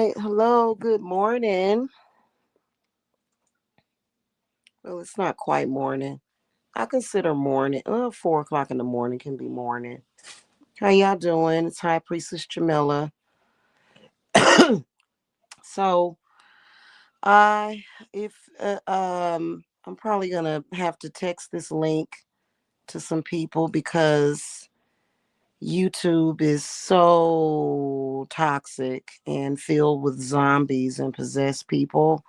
right. Hello. Good morning. Well, it's not quite morning. I consider morning. 4 o'clock in the morning can be morning. How y'all doing? It's High Priestess Jamila. So I, if I'm probably gonna have to text this link to some people because YouTube is so toxic and filled with zombies and possessed people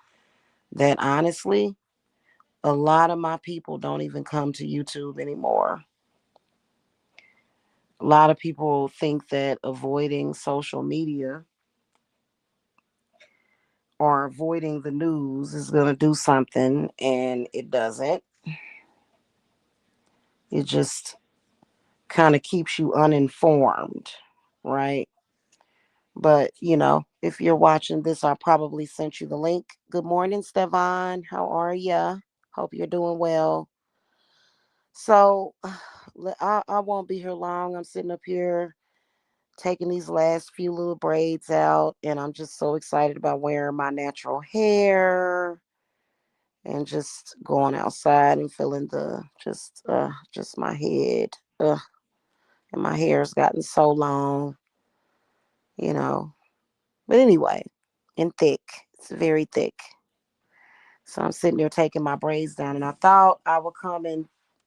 that honestly a lot of my people don't even come to YouTube anymore. A lot of people think that avoiding social media or avoiding the news is going to do something, and it doesn't. It just kind of keeps you uninformed, right? But, if you're watching this, I probably sent you the link. Good morning, Stevan. How are ya? Hope you're doing well. So, I won't be here long. I'm sitting up here taking these last few little braids out, and I'm just so excited about wearing my natural hair and just going outside and feeling the just my head. Ugh. And my hair's gotten so long, you know. But anyway, and thick. It's very thick. So I'm sitting there taking my braids down, and I thought I would come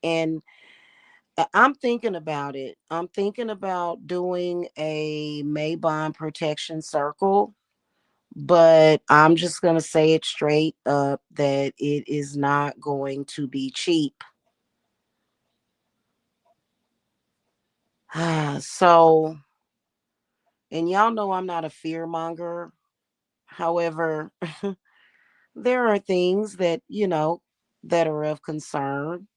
and I'm thinking about it. I'm thinking about doing a Mabon protection circle, but I'm just going to say it straight up that it is not going to be cheap. So, and y'all know I'm not a fear monger. However, there are things that, that are of concern.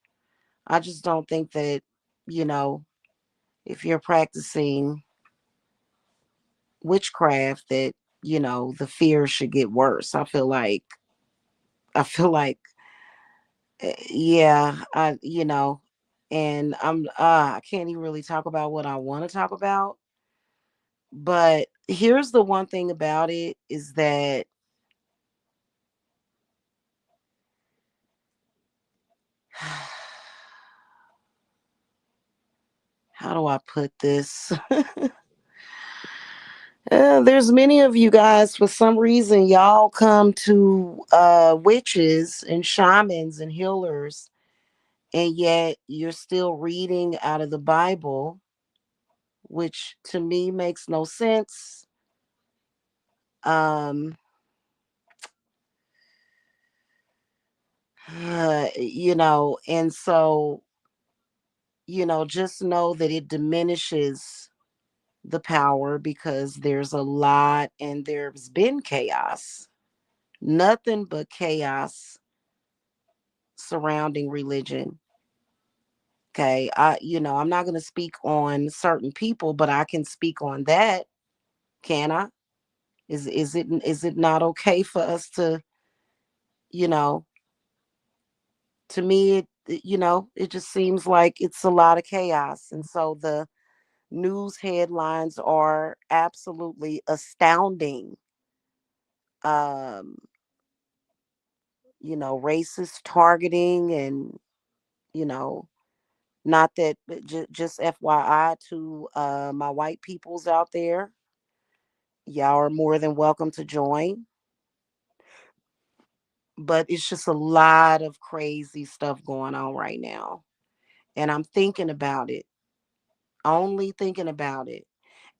I just don't think that, you know, if you're practicing witchcraft that, the fear should get worse. I feel like yeah, and I can't even really talk about what I want to talk about. But here's the one thing about it is that how do I put this? There's many of you guys, for some reason, y'all come to witches and shamans and healers, and yet you're still reading out of the Bible, which to me makes no sense. Um, and so, just know that it diminishes the power because there's a lot and there's been chaos, nothing but chaos surrounding religion. Okay. I'm not going to speak on certain people, but I can speak on that. Can I? Is it not okay for us to, you know, to me, it just seems like it's a lot of chaos. And so the news headlines are absolutely astounding. Um, racist targeting and, you know, not that, just FYI to my white peoples out there, y'all are more than welcome to join. But it's just a lot of crazy stuff going on right now. And I'm thinking about it, only thinking about it.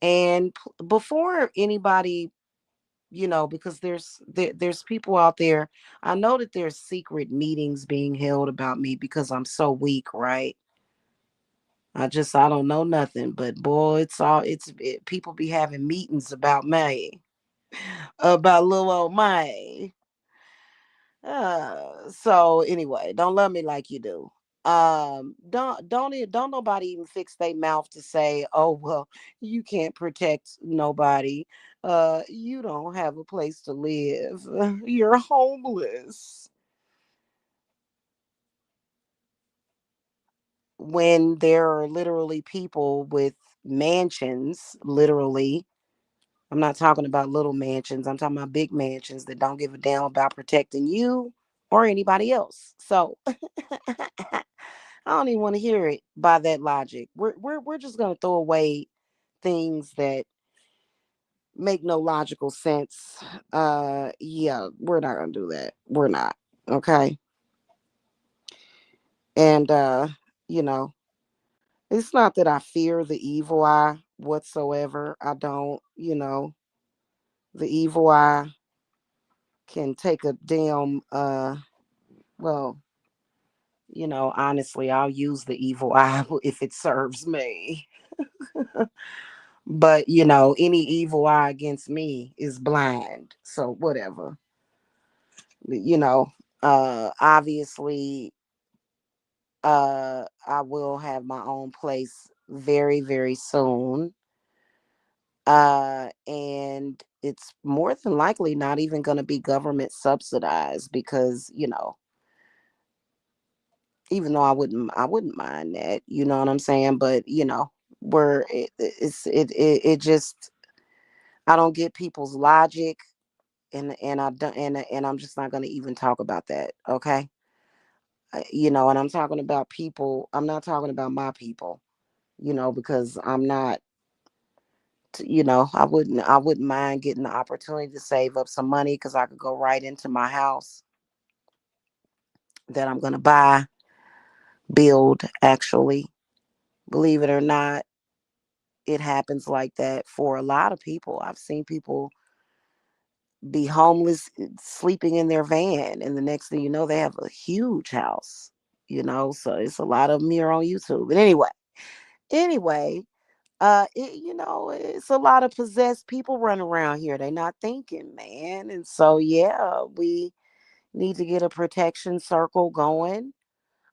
And before anybody, because there's people out there, I know that there's secret meetings being held about me because I'm so weak, right? I don't know nothing, but boy, people be having meetings about me, about little old May. So anyway, don't love me like you do. Don't nobody even fix their mouth to say, oh well, you can't protect nobody. You don't have a place to live. You're homeless. When there are literally people with mansions, literally, I'm not talking about little mansions. I'm talking about big mansions that don't give a damn about protecting you or anybody else. So I don't even want to hear it by that logic. We're just gonna throw away things that make no logical sense. Yeah, we're not gonna do that. We're not. Okay. And you know, it's not that I fear the evil eye whatsoever. I don't, the evil eye can take a damn well, honestly, I'll use the evil eye if it serves me. But any evil eye against me is blind. So whatever. You know, obviously I will have my own place very, very soon. And it's more than likely not even going to be government subsidized because, even though I wouldn't mind that, you know what I'm saying? But, where it just, I don't get people's logic, and I don't, and I'm just not going to even talk about that. Okay. And I'm talking about people. I'm not talking about my people, because I'm not, I wouldn't mind getting the opportunity to save up some money because I could go right into my house that I'm going to build, actually. Believe it or not, it happens like that for a lot of people. I've seen people be homeless, sleeping in their van, and the next thing you know, they have a huge house. So it's a lot of them here on YouTube. But anyway, it's a lot of possessed people running around here. They not thinking, man. And so yeah, we need to get a protection circle going.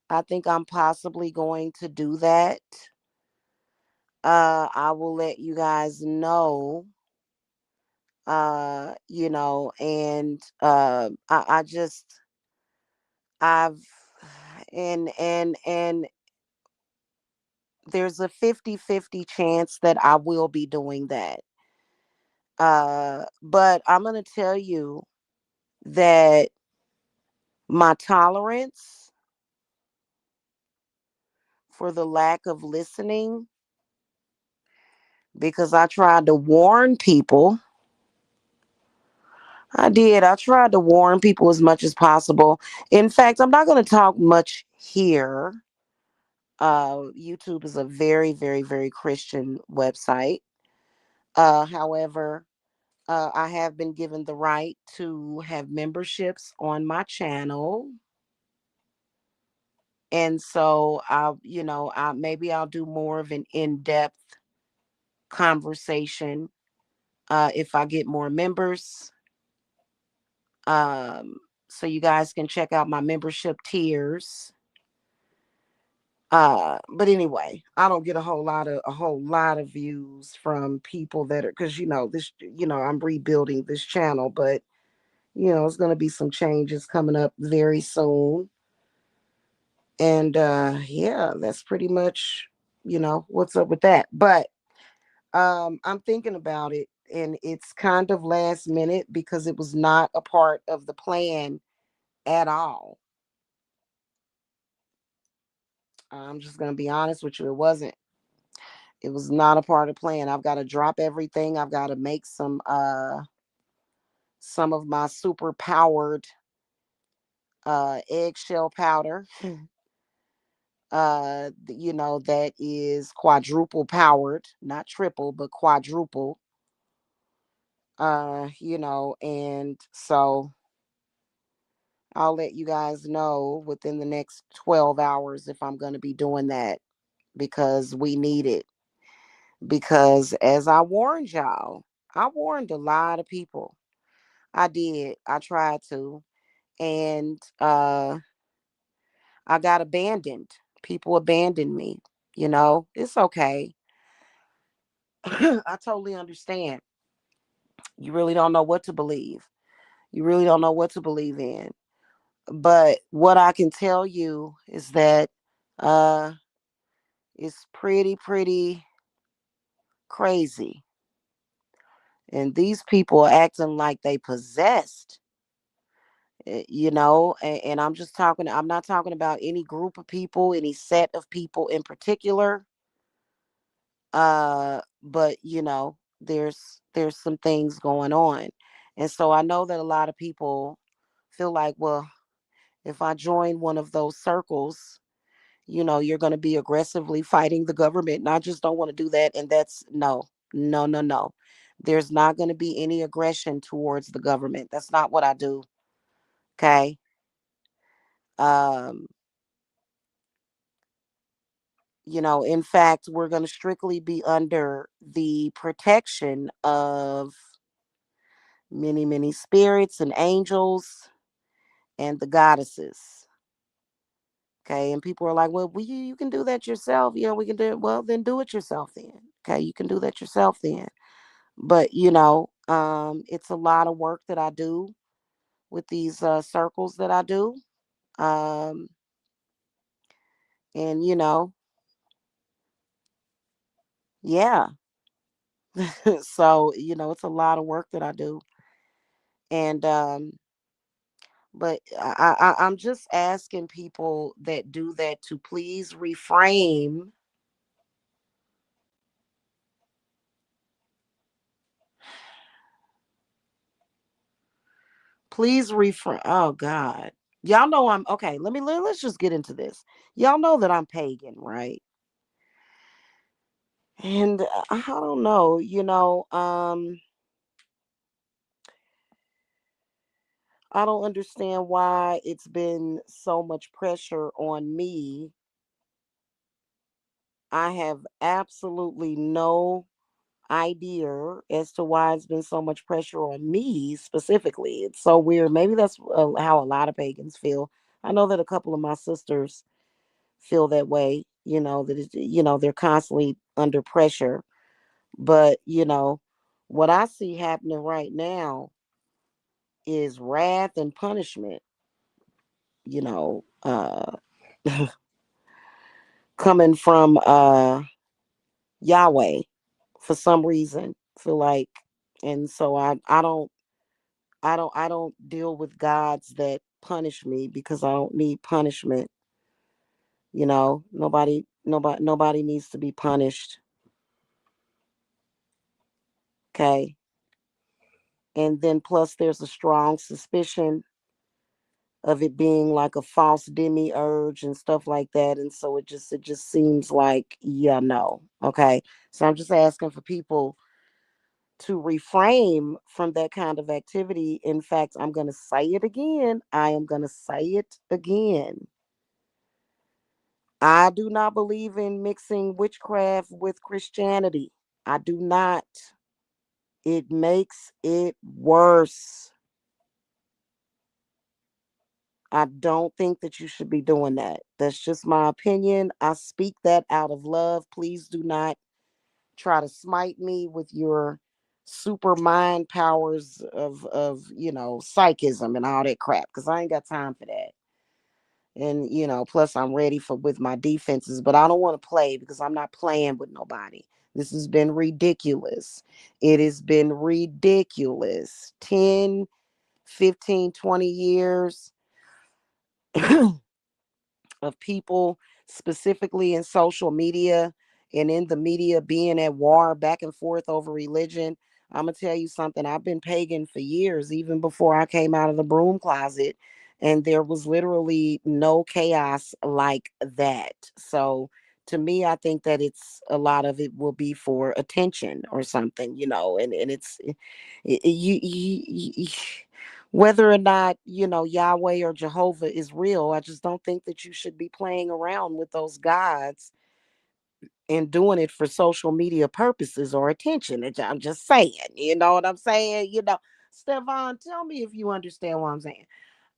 I think I'm possibly going to do that. I will let you guys know. And I just I've and there's a 50-50 chance that I will be doing that. But I'm gonna tell you that my tolerance for the lack of listening, because I tried to warn people. I did. I tried to warn people as much as possible. In fact, I'm not going to talk much here. YouTube is a very, very, very Christian website. However, I have been given the right to have memberships on my channel. And so I maybe I'll do more of an in-depth conversation if I get more members. Um, so you guys can check out my membership tiers. But anyway, I don't get a whole lot of views from people that are, because this, I'm rebuilding this channel, but it's gonna be some changes coming up very soon. And yeah, that's pretty much, what's up with that. But I'm thinking about it, and it's kind of last minute because it was not a part of the plan at all. I'm just gonna be honest with you. It was not a part of the plan. I've got to drop everything. I've got to make some of my super powered eggshell powder. That is quadruple powered, not triple, but quadruple. And so I'll let you guys know within the next 12 hours if I'm going to be doing that, because we need it. Because as I warned y'all, I warned a lot of people. I did. I tried to. And I got abandoned. People abandoned me. It's okay. I totally understand. You really don't know what to believe. You really don't know what to believe in. But what I can tell you is that uh it's pretty crazy. And these people are acting like they possessed, and I'm not talking about any group of people, any set of people in particular. But there's some things going on. And so I know that a lot of people feel like, well, if I join one of those circles, you're going to be aggressively fighting the government. And I just don't want to do that. And that's no, no, no, no. There's not going to be any aggression towards the government. That's not what I do. Okay. Um, in fact, we're going to strictly be under the protection of many, many spirits and angels and the goddesses. Okay. And people are like, well, you can do that yourself. We can do it. Well, then do it yourself then. Okay. You can do that yourself then. But, it's a lot of work that I do with these circles that I do. Um, and, yeah. So, it's a lot of work that I do. And, but I'm just asking people that do that to please reframe. Oh God, y'all know I'm okay. Let's just get into this. Y'all know that I'm pagan, right? And I don't know, I don't understand why it's been so much pressure on me. I have absolutely no idea as to why it's been so much pressure on me specifically. It's so weird. Maybe that's how a lot of pagans feel. I know that a couple of my sisters feel that way, they're constantly under pressure. But, what I see happening right now is wrath and punishment, you know, uh, coming from Yahweh for some reason. Feel like, and so I don't deal with gods that punish me because I don't need punishment. Nobody needs to be punished. Okay. And then plus there's a strong suspicion of it being like a false demiurge and stuff like that. And so it just seems like, yeah, no. Okay. So I'm just asking for people to refrain from that kind of activity. In fact, I'm going to say it again. I am going to say it again. I do not believe in mixing witchcraft with Christianity. I do not. It makes it worse. I don't think that you should be doing that. That's just my opinion. I speak that out of love. Please do not try to smite me with your super mind powers of psychism and all that crap, because I ain't got time for that. And plus I'm ready for with my defenses, but I don't want to play because I'm not playing with nobody. This has been ridiculous. It has been ridiculous. 10, 15, 20 years of people, specifically in social media and in the media, being at war back and forth over religion. I'm going to tell you something. I've been pagan for years, even before I came out of the broom closet. And there was literally no chaos like that. So to me, I think that it's a lot of it will be for attention or something, and you whether or not Yahweh or Jehovah is real. I just don't think that you should be playing around with those gods and doing it for social media purposes or attention. I'm just saying, you know what I'm saying? Stefan, tell me if you understand what I'm saying.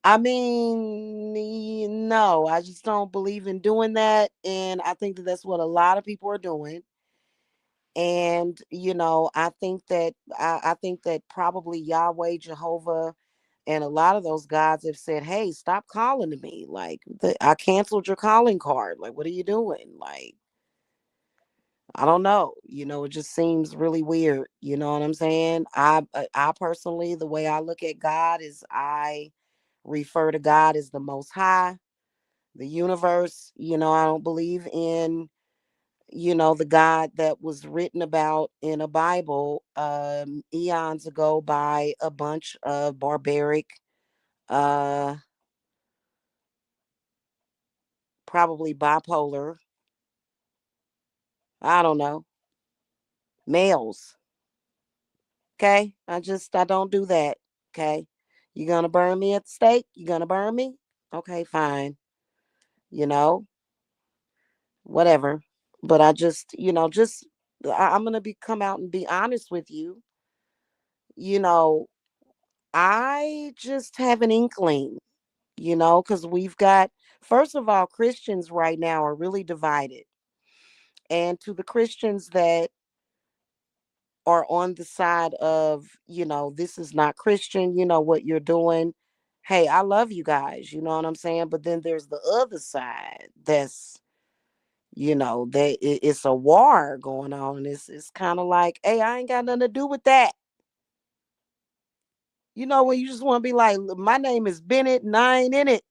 I mean, no, I just don't believe in doing that, and I think that that's what a lot of people are doing. And I think that probably Yahweh, Jehovah, and a lot of those gods have said, hey, stop calling to me. Like, I canceled your calling card. Like, what are you doing? Like, I don't know. It just seems really weird. You know what I'm saying? I personally, the way I look at God is I refer to God as the most high, the universe. I don't believe in, the God that was written about in a Bible eons ago by a bunch of barbaric, uh probably bipolar, I don't know, males. Okay. I don't do that. Okay. You gonna burn me at the stake? You gonna burn me? Okay, fine. You know, whatever. But I just, I'm gonna come out and be honest with you. You know, I just have an inkling, because we've got, first of all, Christians right now are really divided. And to the Christians that are on the side of, this is not Christian, what you're doing. Hey, I love you guys, you know what I'm saying? But then there's the other side that's, it's a war going on. And it's kind of like, hey, I ain't got nothing to do with that. When you just want to be like, my name is Bennett and I ain't in it.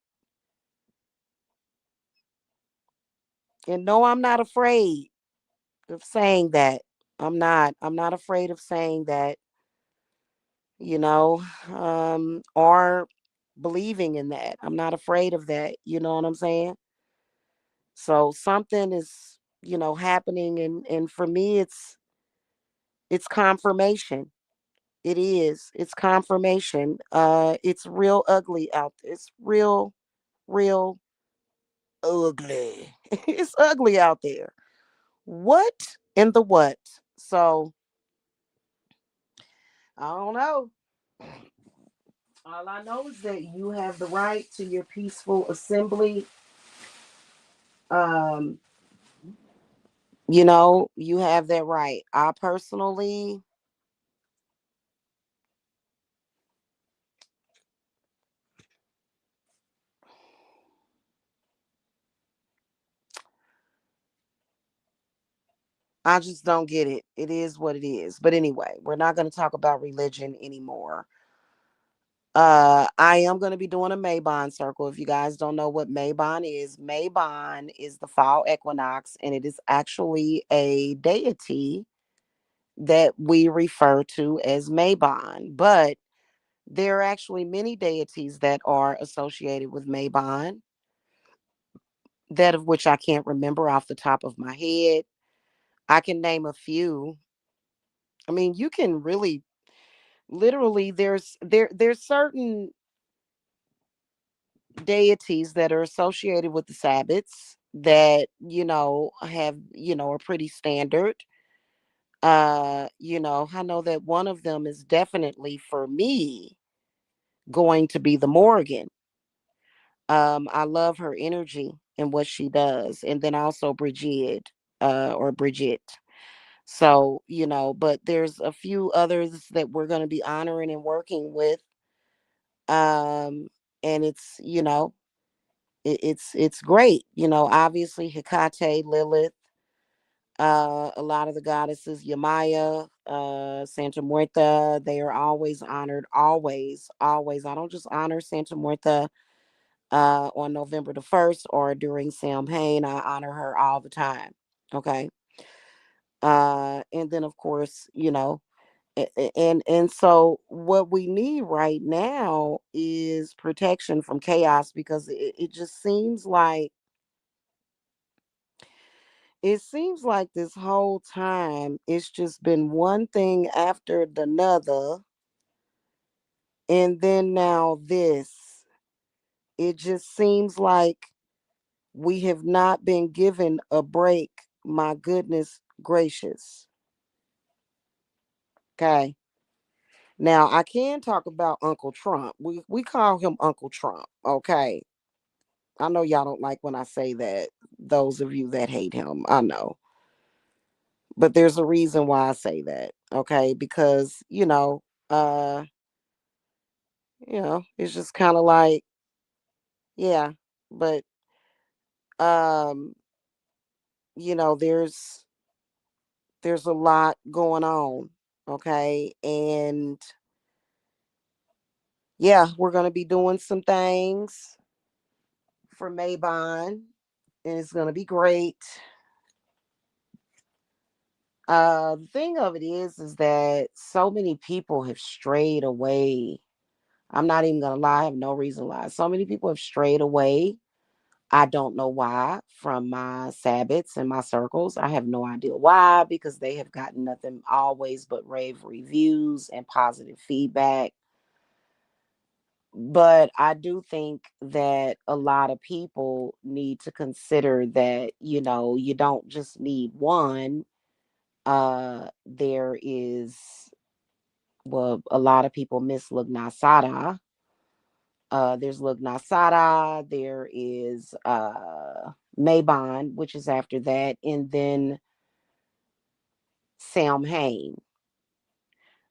And no, I'm not afraid of saying that. I'm not afraid of saying that, or believing in that. I'm not afraid of that. You know what I'm saying? So something is, happening, and for me it's confirmation. It is. It's confirmation. It's real ugly out there. It's real ugly. It's ugly out there. What in the what? So I don't know. All I know is that you have the right to your peaceful assembly. Um, you have that right. I personally, I just don't get it. It is what it is. But anyway, we're not going to talk about religion anymore. I am going to be doing a Mabon circle. If you guys don't know what Mabon is the fall equinox, and it is actually a deity that we refer to as Mabon. But there are actually many deities that are associated with Mabon, that of which I can't remember off the top of my head. I can name a few. I mean, you can really, literally, there's certain deities that are associated with the Sabbats that, have, are pretty standard. I know that one of them is definitely for me going to be the Morgan. I love her energy and what she does. And then also or Bridget. So, but there's a few others that we're going to be honoring and working with. Um, and it's great. Obviously Hecate, Lilith, a lot of the goddesses, Yamaya, Santa Muerta, they are always honored. Always, always. I don't just honor Santa Muerta on November the 1st or during Samhain. I honor her all the time. Okay. And then of course, and so what we need right now is protection from chaos, because it just seems like this whole time it's just been one thing after the another, and then now this. It just seems like we have not been given a break. My goodness gracious. Okay. Now I can talk about Uncle Trump. We call him Uncle Trump. Okay. I know y'all don't like when I say that. Those of you that hate him, I know. But there's a reason why I say that. Okay, because uh, it's just kind of like, yeah, but um, there's There's a lot going on. Okay. And yeah, we're going to be doing some things for Mabon, and it's going to be great. The thing of it is that so many people have strayed away. I'm not even going to lie. I have no reason to lie. So many people have strayed away. I don't know why from my Sabbats and my circles. I have no idea why, because they have gotten nothing always but rave reviews and positive feedback. But I do think that a lot of people need to consider that, you don't just need one. There is, well, a lot of people miss Lugnasada. There's Lugnasada, there is Mabon, which is after that, and then Samhain.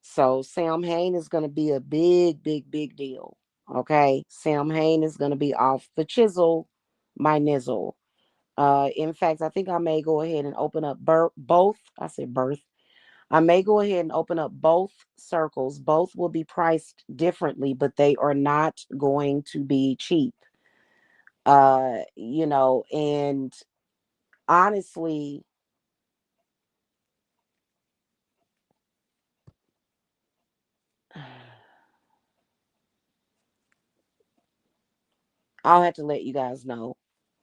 So Samhain is going to be a big, big, big deal. Okay, Samhain is going to be off the chisel, my nizzle. In fact, I think I may go ahead and open up both. I said birth. I may go ahead and open up both circles. Both will be priced differently, but they are not going to be cheap. And honestly, I'll have to let you guys know,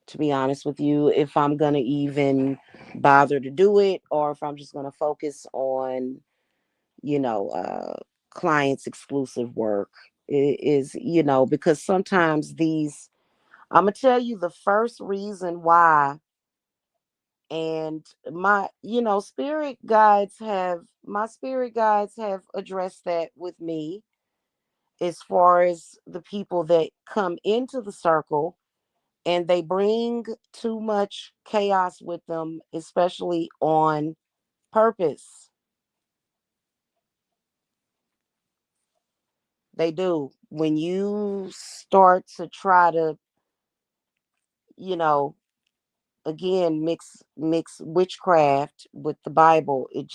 to be honest with you, if I'm going to even bother to do it, or if I'm just going to focus on, you know, uh, clients exclusive work. It is, because sometimes I'm going to tell you the first reason why. And my spirit guides have addressed that with me, as far as the people that come into the circle and they bring too much chaos with them, especially on purpose. They do. When you start to try to, you know, again, mix witchcraft with the Bible, it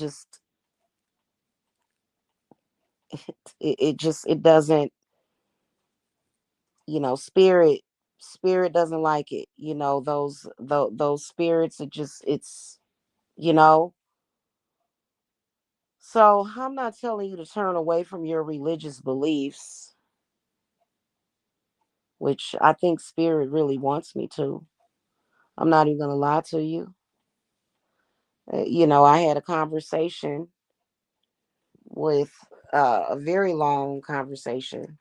doesn't, spirit doesn't like it. Those spirits, you know. So I'm not telling you to turn away from your religious beliefs, which I think spirit really wants me to. I'm not even going to lie to you. I had a conversation with a very long conversation,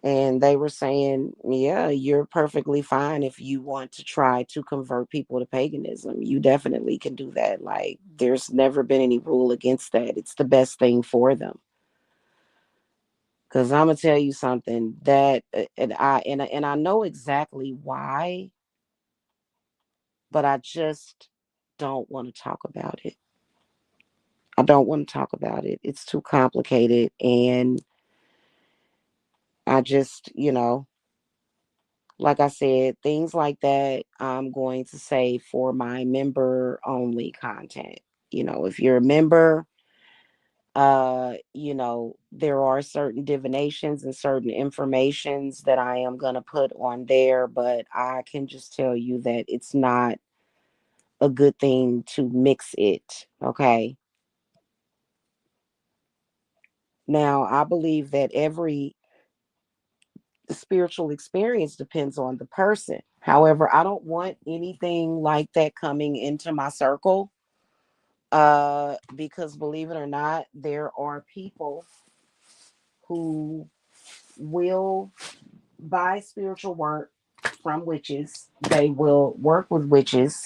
and they were saying, yeah, you're perfectly fine if you want to try to convert people to paganism. You definitely can do that. Like, there's never been any rule against that. It's the best thing for them. Because I'm gonna tell you something that, and I know exactly why, but I just don't want to talk about it. I don't want to talk about it. It's too complicated, and I just, like I said, things like that I'm going to say for my member only content. If you're a member, there are certain divinations and certain informations that I am going to put on there, but I can just tell you that it's not a good thing to mix it. Okay. Now, I believe that every spiritual experience depends on the person. However, I don't want anything like that coming into my circle, because believe it or not, there are people who will buy spiritual work from witches. They will work with witches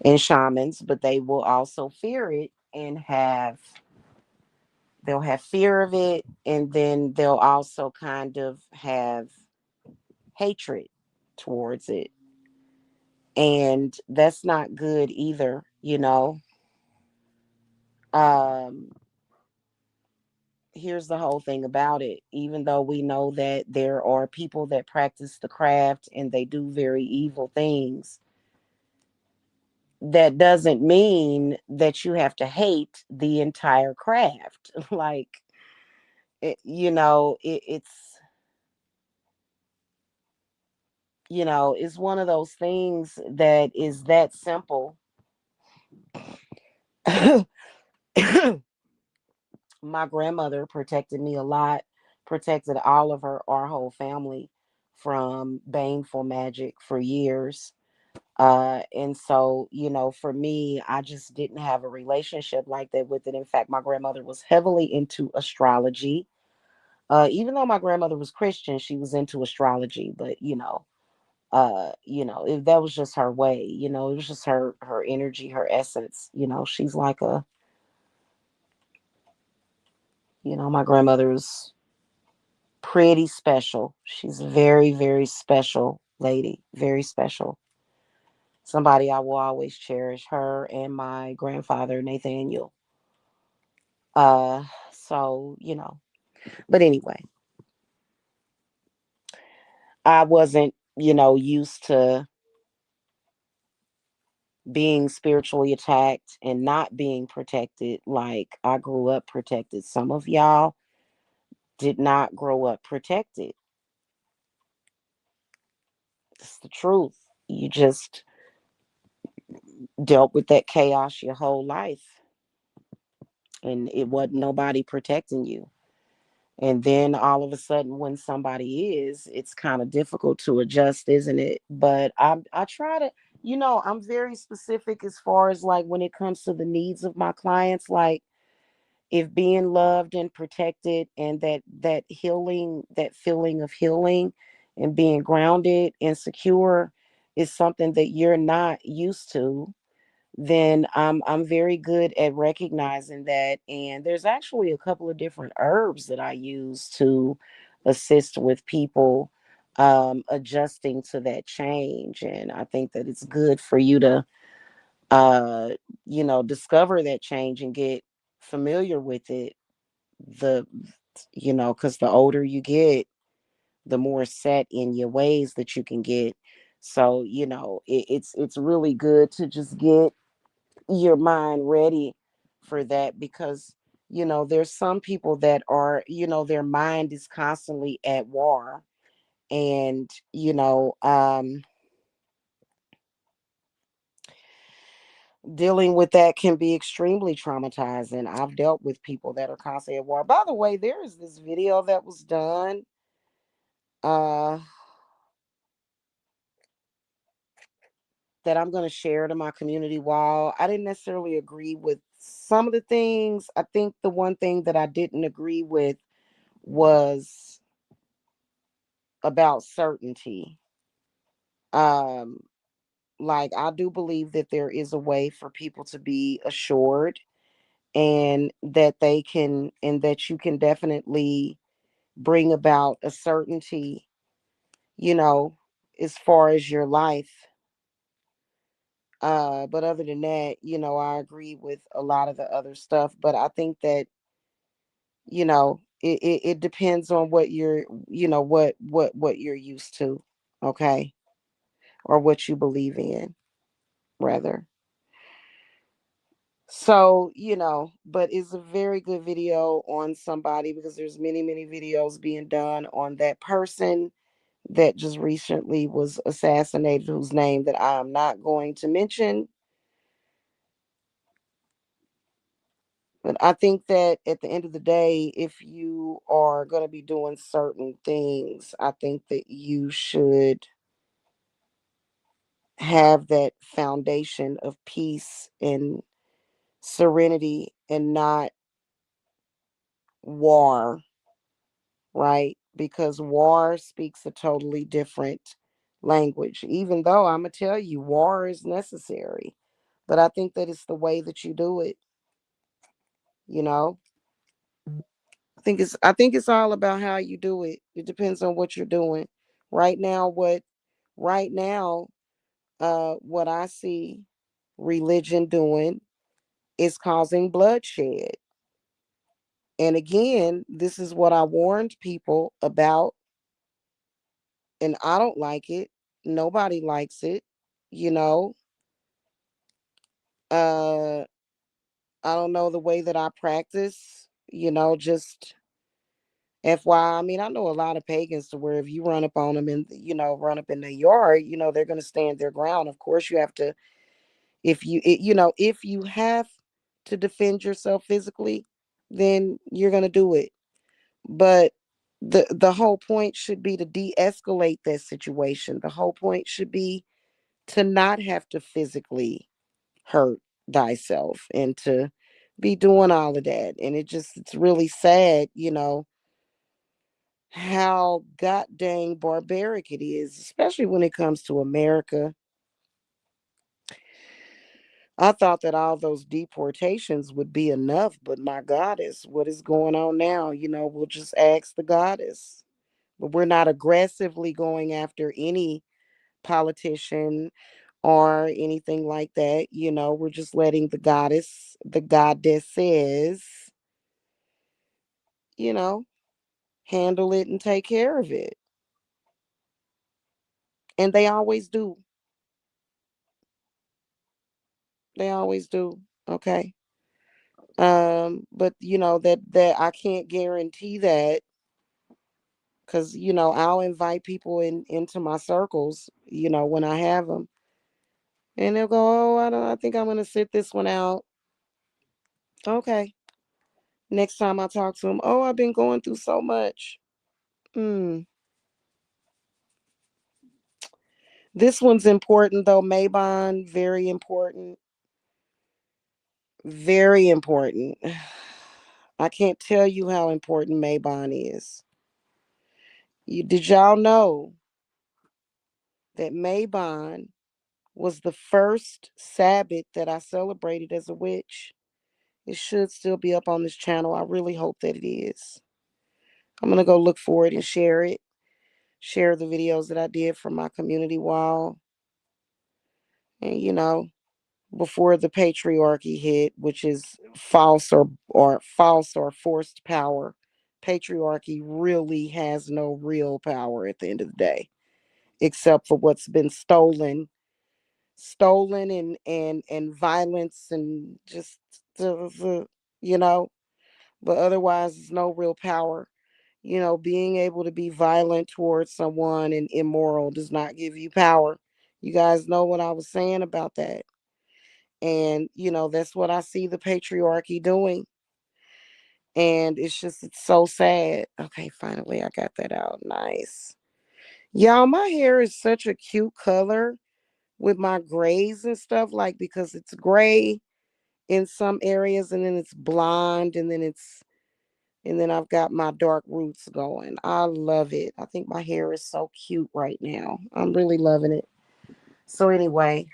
and shamans, but they will also fear it and they'll have fear of it, and then they'll also kind of have hatred towards it. And that's not good either. Um Here's the whole thing about it. Even though we know that there are people that practice the craft and they do very evil things, that doesn't mean that you have to hate the entire craft. Like, it's one of those things that is that simple. My grandmother protected me a lot, protected all of our whole family from baneful magic for years. And so, for me, I just didn't have a relationship like that with it. In fact, my grandmother was heavily into astrology. Even though my grandmother was Christian, she was into astrology, but that was just her way. It was just her energy, her essence. She's like my grandmother is pretty special. She's a very, very special lady, very special. Somebody I will always cherish, her and my grandfather Nathaniel. Uh so, but anyway, I wasn't, used to being spiritually attacked and not being protected like I grew up protected. Some of y'all did not grow up protected. It's the truth. You just dealt with that chaos your whole life, and it wasn't nobody protecting you. And then all of a sudden, when somebody is, it's kind of difficult to adjust, isn't it? But I try to, I'm very specific as far as like when it comes to the needs of my clients. Like, if being loved and protected and that healing, that feeling of healing and being grounded and secure is something that you're not used to, then I'm very good at recognizing that. And there's actually a couple of different herbs that I use to assist with people adjusting to that change. And I think that it's good for you to uh discover that change and get familiar with it. The because the older you get, the more set in your ways that you can get. So it's really good to just get your mind ready for that, because there's some people that are, their mind is constantly at war. And dealing with that can be extremely traumatizing. I've dealt with people that are constantly at war. By the way, there is this video that was done uh that I'm going to share to my community wall. I didn't necessarily agree with some of the things. I think the one thing that I didn't agree with was about certainty. Um, like, I do believe that there is a way for people to be assured, and that you can definitely bring about a certainty, you know, as far as your life. But other than that, I agree with a lot of the other stuff. But I think that, it depends on what you're, what you're used to, okay, or what you believe in, rather. So, but it's a very good video on somebody, because there's many, many videos being done on that person that just recently was assassinated, whose name that I am not going to mention. But I think that at the end of the day, if you are going to be doing certain things, I think that you should have that foundation of peace and serenity, and not war, right? Because war speaks a totally different language. Even though I'm going to tell you, war is necessary. But I think that it's the way that you do it, you know? I think it's all about how you do it. It depends on what you're doing. Right now, right now, what I see religion doing is causing bloodshed. And again, this is what I warned people about, and I don't like it. Nobody likes it, you know. Uh, I don't know the way that I practice, just FYI. I mean, I know a lot of pagans to where if you run up on them and, run up in the yard, they're going to stand their ground. Of course, you have to, if you have to defend yourself physically, then you're going to do it. But the whole point should be to de-escalate that situation. The whole point should be to not have to physically hurt thyself and to be doing all of that. And it's really sad, how god dang barbaric it is, especially when it comes to America. I thought that all those deportations would be enough, but my goddess, what is going on now? We'll just ask the goddess. But we're not aggressively going after any politician or anything like that. We're just letting the goddesses, you know, handle it and take care of it. And they always do. They always do. Okay. But that I can't guarantee that, because I'll invite people into my circles, when I have them, and they'll go, "Oh, I think I'm gonna sit this one out." Okay. Next time I talk to them, "Oh, I've been going through so much." Hmm. This one's important though, Mabon. Very important. Very important. I can't tell you how important Mabon is. Did y'all know that Mabon was the first Sabbath that I celebrated as a witch? It should still be up on this channel. I really hope that it is. I'm gonna go look for it and share it. Share the videos that I did from my community wall. And before the patriarchy hit, which is false or forced power. Patriarchy really has no real power at the end of the day, except for what's been stolen and violence and just you know but otherwise there's no real power. Being able to be violent towards someone and immoral does not give you power. You guys know what I was saying about that. And that's what I see the patriarchy doing. And it's so sad. Okay, finally I got that out. Nice. Y'all, my hair is such a cute color with my grays and stuff, like, because it's gray in some areas and then it's blonde and then I've got my dark roots going. I love it. I think my hair is so cute right now. I'm really loving it. So anyway,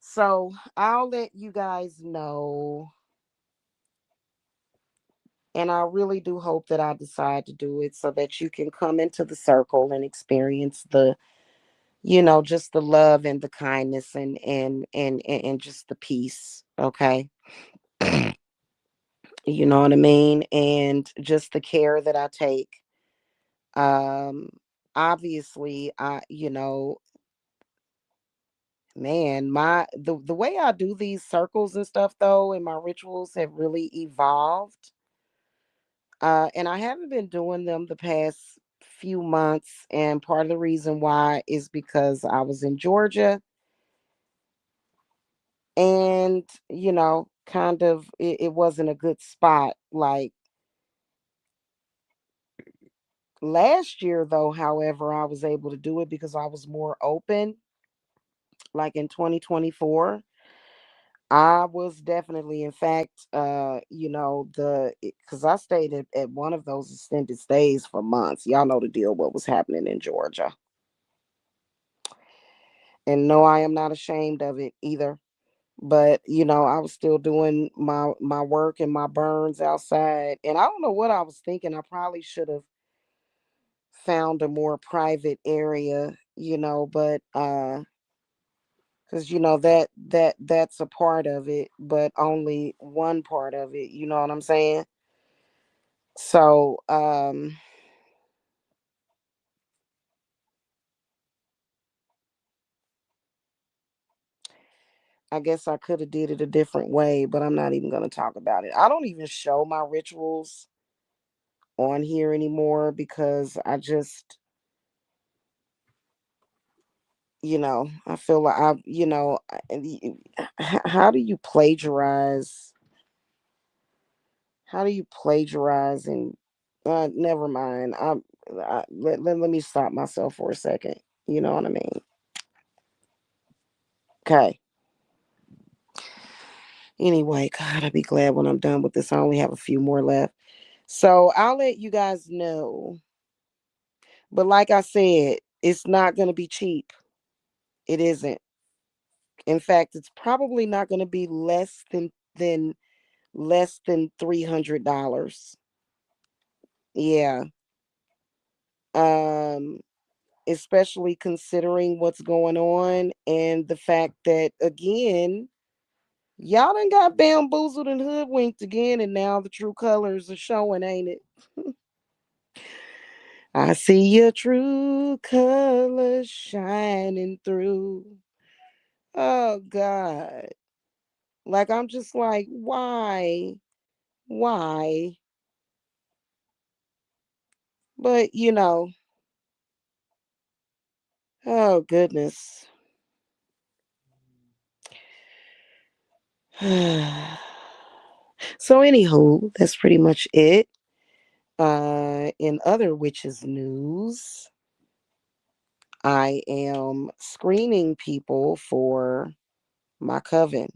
so I'll let you guys know, and I really do hope that I decide to do it so that you can come into the circle and experience just the love and the kindness and just the peace, okay? You know what I mean? And just the care that I take. Um Obviously, man, the way I do these circles and stuff though, and my rituals have really evolved. And I haven't been doing them the past few months, and part of the reason why is because I was in Georgia, and kind of it wasn't a good spot. Like last year though, however, I was able to do it because I was more open. Like in 2024, I was definitely, in fact, the because I stayed at one of those extended stays for months. Y'all know the deal, what was happening in Georgia. And no, I am not ashamed of it either. But I was still doing my work and my burns outside. And I don't know what I was thinking. I probably should have found a more private area, but because that's a part of it, but only one part of it, you know what I'm saying? So I guess I could have did it a different way, but I'm not even going to talk about it. I don't even show my rituals on here anymore because I just, I feel like how do you plagiarize? How do you plagiarize and never mind. Let me stop myself for a second. You know what I mean? Okay. Anyway, God, I'll be glad when I'm done with this. I only have a few more left. So I'll let you guys know. But like I said, it's not going to be cheap. It isn't. In fact, it's probably not going to be less than $300. Yeah. Um especially considering what's going on and the fact that again, y'all done got bamboozled and hoodwinked again and now the true colors are showing, ain't it? I see your true colors shining through. Oh God. Like I'm just like, why? Why? But oh goodness. So anywho, that's pretty much it. In other witches news, I am screening people for my coven.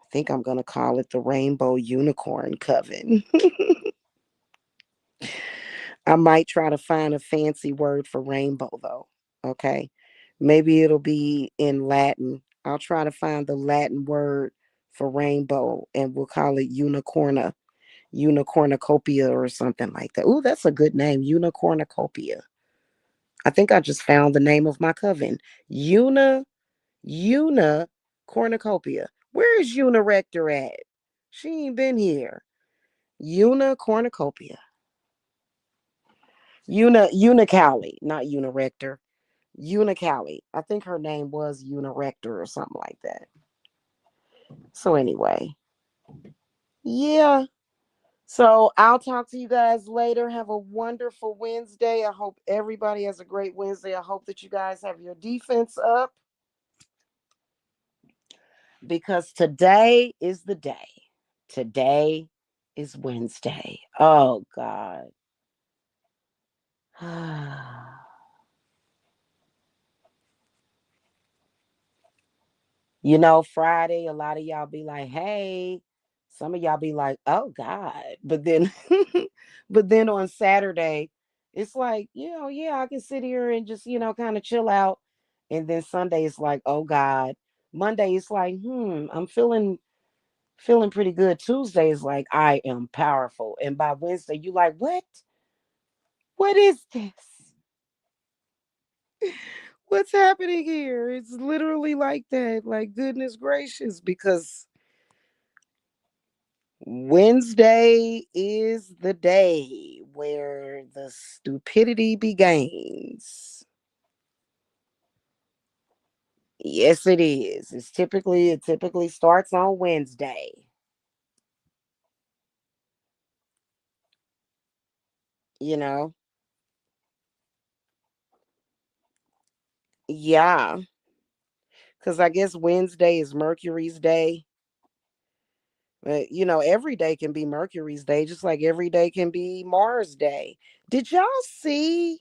I think I'm gonna call it the Rainbow Unicorn Coven. I might try to find a fancy word for rainbow though. Okay. Maybe it'll be in Latin. I'll try to find the Latin word for rainbow and we'll call it unicornucopia or something like that. Ooh, that's a good name, unicornucopia. I think I just found the name of my coven. Una cornucopia. Where is Una Rector at? She ain't been here. Una cornucopia. Unicali, not Una Rector. Unicali. I think her name was Una Rector or something like that. So anyway, yeah. So I'll talk to you guys later. Have a wonderful Wednesday. I hope everybody has a great Wednesday. I hope that you guys have your defense up because today is the day. Today is Wednesday. Oh God. Friday, a lot of y'all be like, hey, some of y'all be like, oh God. But then but then on Saturday, it's like, yeah, I can sit here and just, kind of chill out. And then Sunday is like, oh God. Monday is like, I'm feeling pretty good. Tuesday is like, I am powerful. And by Wednesday, you like, what? What is this? What's happening here? It's literally like that. Like, goodness gracious, because Wednesday is the day where the stupidity begins. Yes, it is. It typically starts on Wednesday. You know? Yeah. Because I guess Wednesday is Mercury's day. But every day can be Mercury's day, just like every day can be Mars' day. Did y'all see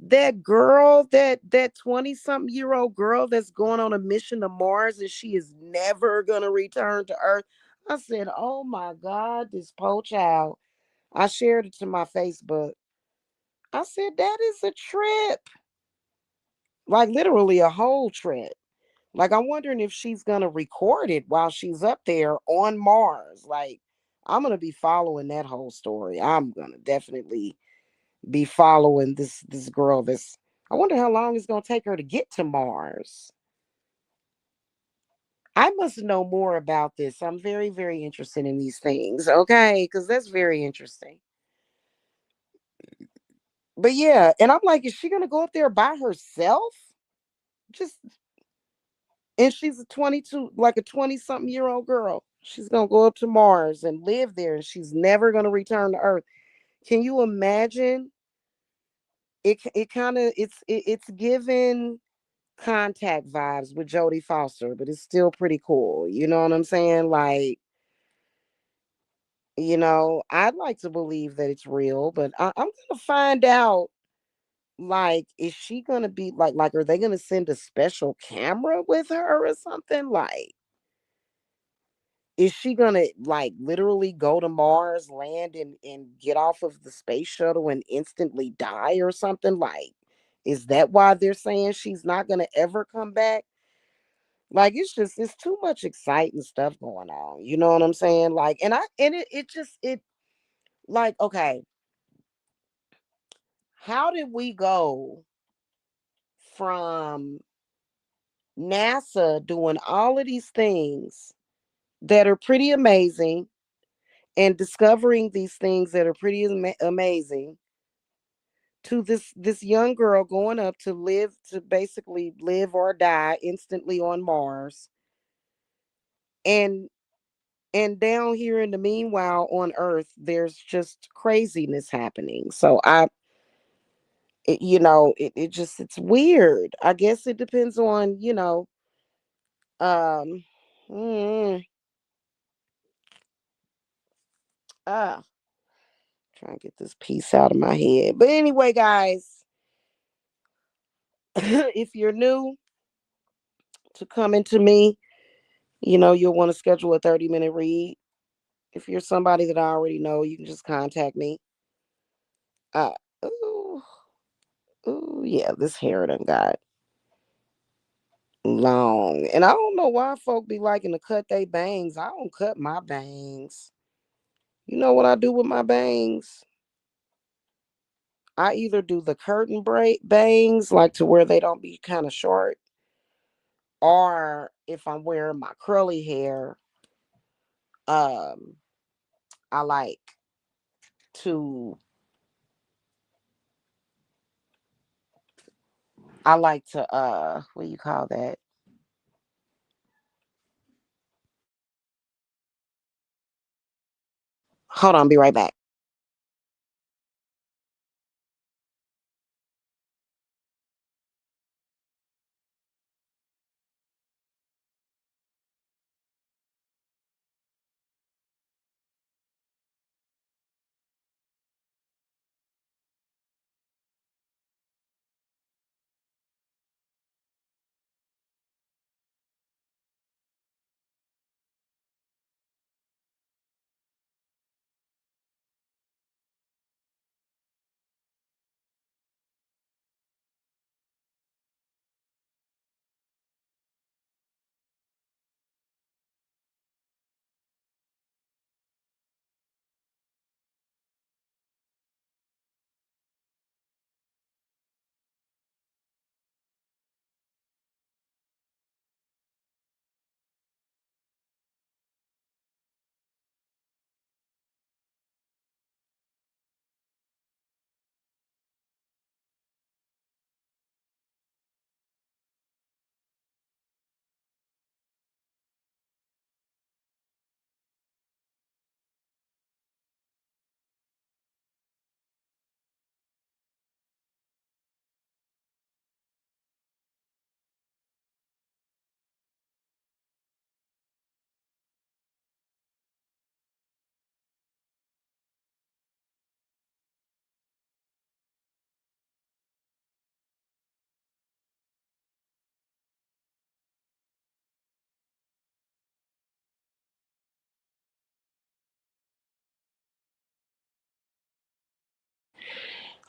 that girl, that 20 something year old girl that's going on a mission to Mars and she is never gonna return to Earth? I said, oh my God, this poor child. I shared it to my Facebook. I said, that is a trip. Like literally a whole trip. Like I'm wondering if she's gonna record it while she's up there on Mars. Like I'm gonna be following that whole story. I'm gonna definitely be following this girl. This I wonder how long it's gonna take her to get to Mars. I must know more about this. I'm very, very interested in these things. Okay, because that's very interesting. But yeah, and I'm like, is she gonna go up there by herself? Just And she's a 22, like a 20 something year old girl. She's going to go up to Mars and live there, and she's never going to return to Earth. Can you imagine? It kind of it's given Contact vibes with Jodie Foster, but it's still pretty cool. You know what I'm saying? Like, I'd like to believe that it's real, but I'm gonna find out. Like, is she gonna be like? Are they gonna send a special camera with her or something? Like, is she gonna like literally go to Mars, land, and get off of the space shuttle and instantly die or something? Like, is that why they're saying she's not gonna ever come back? Like, it's too much exciting stuff going on. You know what I'm saying? Like, it like, okay, how did we go from NASA doing all of these things that are pretty amazing and discovering these things that are pretty amazing, to this young girl going up to live, to basically live or die instantly on Mars, and down here in the meanwhile on Earth there's just craziness happening. So it's weird. I guess it depends on, um mm, ah trying to get this piece out of my head. But anyway, guys, if you're new to coming to me, you'll want to schedule a 30-minute read. If you're somebody that I already know, you can just contact me. uh ooh, ooh, yeah, this hair done got long. And I don't know why folk be liking to cut their bangs. I don't cut my bangs. You know what I do with my bangs? I either do the curtain braid bangs, like to where they don't be kind of short, or if I'm wearing my curly hair, um, I like to what do you call that? Hold on, be right back.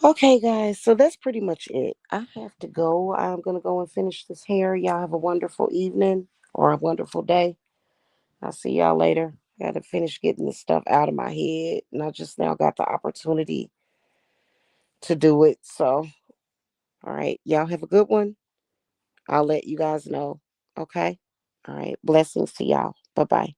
Okay, guys, so that's pretty much it. I have to go. I'm gonna go and finish this hair. Y'all have a wonderful evening or a wonderful day. I'll see y'all later. Got to finish getting this stuff out of my head, and I just now got the opportunity to do it. So, all right, y'all have a good one. I'll let you guys know. Okay. All right. Blessings to y'all. Bye bye.